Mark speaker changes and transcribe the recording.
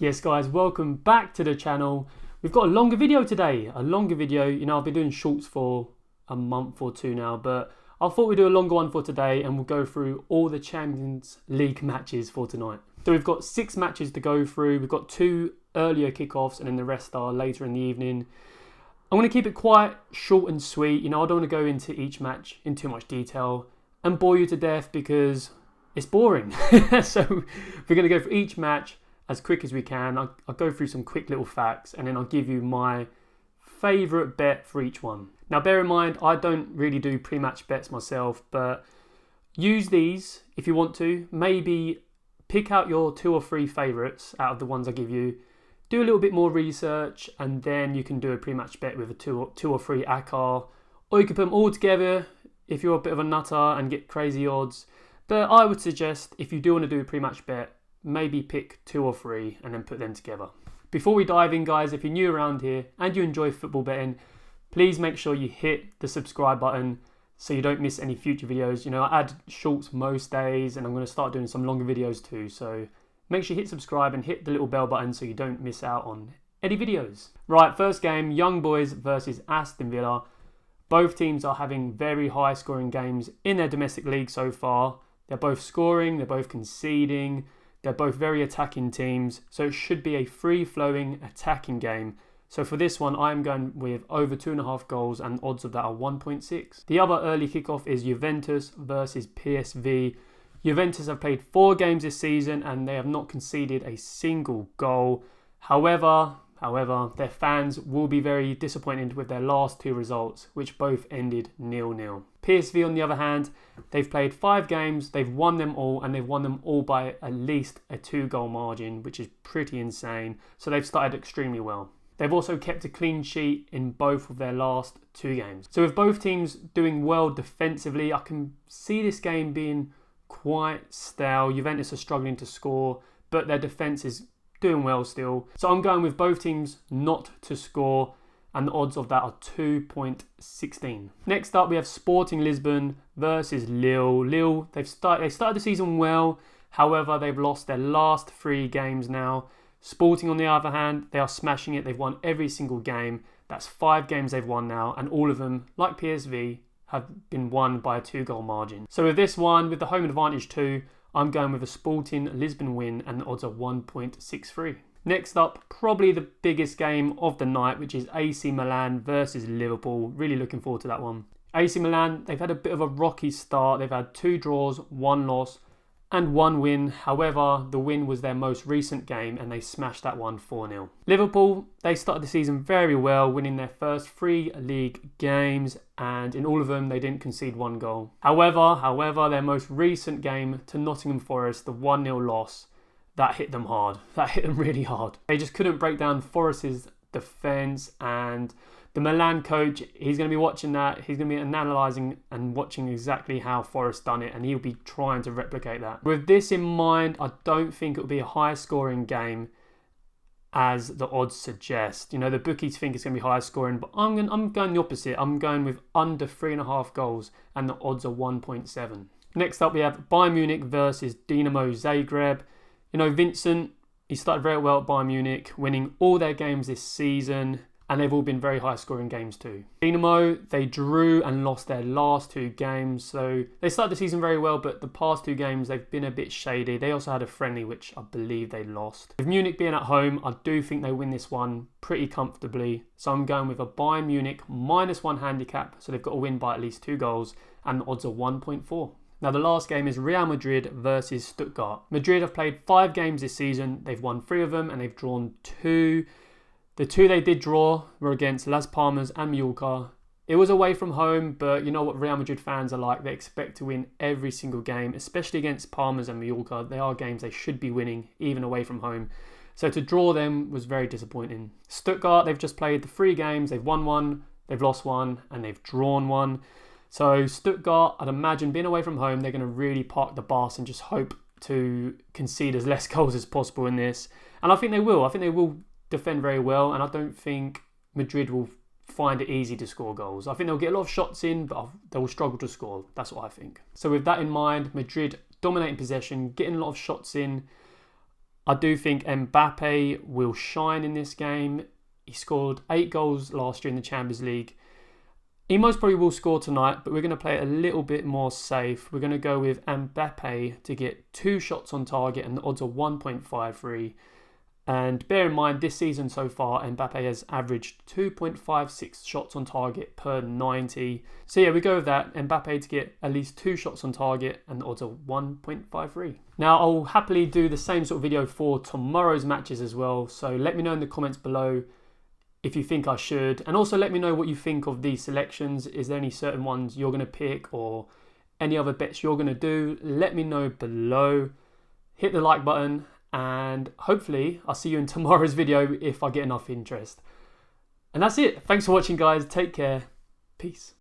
Speaker 1: Yes guys, welcome back to the channel. We've got a longer video today, you know, I've been doing shorts for a month or two now, but I thought we'd do a longer one for today and we'll go through all the Champions League matches for tonight. So we've got 6 matches to go through. We've got 2 earlier kickoffs and then the rest are later in the evening. I'm going to keep it quite short and sweet. You know, I don't want to go into each match in too much detail and bore you to death because it's boring. So we're going to go for each match as quick as we can. I'll go through some quick little facts and then I'll give you my favourite bet for each one. Now bear in mind, I don't really do pre-match bets myself, but use these if you want to. Maybe pick out your 2 or 3 favourites out of the ones I give you. Do a little bit more research and then you can do a pre-match bet with a 2 or 3 ACAR. Or you can put them all together if you're a bit of a nutter and get crazy odds. But I would suggest if you do want to do a pre-match bet, maybe pick 2 or 3 and then put them together. Before we dive in guys, if you're new around here and you enjoy football betting, please make sure you hit the subscribe button so you don't miss any future videos. You know, I add shorts most days and I'm going to start doing some longer videos too. So make sure you hit subscribe and hit the little bell button so you don't miss out on any videos. Right, first game, Young Boys versus Aston Villa. Both teams are having very high scoring games in their domestic league so far. They're both scoring, they're both conceding. They're both very attacking teams, so it should be a free-flowing attacking game. So for this one, I'm going with over 2.5 goals and odds of that are 1.6. The other early kickoff is Juventus versus PSV. Juventus have played 4 games this season and they have not conceded a single goal. However, their fans will be very disappointed with their last 2 results, which both ended 0-0. PSV, on the other hand, they've played 5 games, they've won them all, and they've won them all by at least a 2-goal margin, which is pretty insane. So they've started extremely well. They've also kept a clean sheet in both of their last 2 games. So with both teams doing well defensively, I can see this game being quite stale. Juventus are struggling to score, but their defence is doing well still. So I'm going with both teams not to score and the odds of that are 2.16. Next up we have Sporting Lisbon versus Lille. Lille, they started the season well, however they've lost their last 3 games now. Sporting on the other hand, they are smashing it. They've won every single game. That's 5 games they've won now and all of them, like PSV, have been won by a 2-goal margin. So with this one, with the home advantage too, I'm going with a Sporting Lisbon win and the odds are 1.63. Next up, probably the biggest game of the night, which is AC Milan versus Liverpool. Really looking forward to that one. AC Milan, they've had a bit of a rocky start. They've had 2 draws, 1 loss and 1 win. However, the win was their most recent game and they smashed that one 4-0. Liverpool, they started the season very well, winning their first 3 league games and in all of them they didn't concede 1 goal. However, their most recent game to Nottingham Forest, the 1-0 loss, that hit them hard. That hit them really hard. They just couldn't break down Forest's defence and the Milan coach, he's going to be watching that. He's going to be analysing and watching exactly how Forest done it and he'll be trying to replicate that. With this in mind, I don't think it will be a high scoring game as the odds suggest. You know, the bookies think it's going to be high scoring, but I'm going the opposite. I'm going with under 3.5 goals and the odds are 1.7. Next up we have Bayern Munich versus Dynamo Zagreb. You know, Vincent, he started very well at Bayern Munich, winning all their games this season. And they've all been very high scoring games too. Dinamo, they drew and lost their last 2 games. So they started the season very well, but the past 2 games, they've been a bit shady. They also had a friendly, which I believe they lost. With Munich being at home, I do think they win this one pretty comfortably. So I'm going with a Bayern Munich -1 handicap. So they've got to win by at least 2 goals and the odds are 1.4. Now the last game is Real Madrid versus Stuttgart. Madrid have played 5 games this season. They've won 3 of them and they've drawn 2. The 2 they did draw were against Las Palmas and Mallorca. It was away from home, but you know what Real Madrid fans are like. They expect to win every single game, especially against Palmas and Mallorca. They are games they should be winning, even away from home. So to draw them was very disappointing. Stuttgart, they've just played the 3 games. They've won 1, they've lost 1, and they've drawn 1. So Stuttgart, I'd imagine being away from home, they're going to really park the bus and just hope to concede as less goals as possible in this. And I think they will. I think they will defend very well and I don't think Madrid will find it easy to score goals. I think they'll get a lot of shots in but they will struggle to score. That's what I think. So with that in mind, Madrid dominating possession, getting a lot of shots in. I do think Mbappe will shine in this game. He scored 8 goals last year in the Champions League. He most probably will score tonight, but we're going to play it a little bit more safe. We're going to go with Mbappe to get 2 shots on target, and the odds are 1.53. And bear in mind, this season so far, Mbappe has averaged 2.56 shots on target per 90. So yeah, we go with that. Mbappe to get at least 2 shots on target, and the odds are 1.53. Now, I'll happily do the same sort of video for tomorrow's matches as well. So let me know in the comments below if you think I should. And also let me know what you think of these selections. Is there any certain ones you're going to pick, or any other bets you're going to do? Let me know below. Hit the like button. And hopefully I'll see you in tomorrow's video if I get enough interest. And that's it. Thanks for watching, guys. Take care. Peace.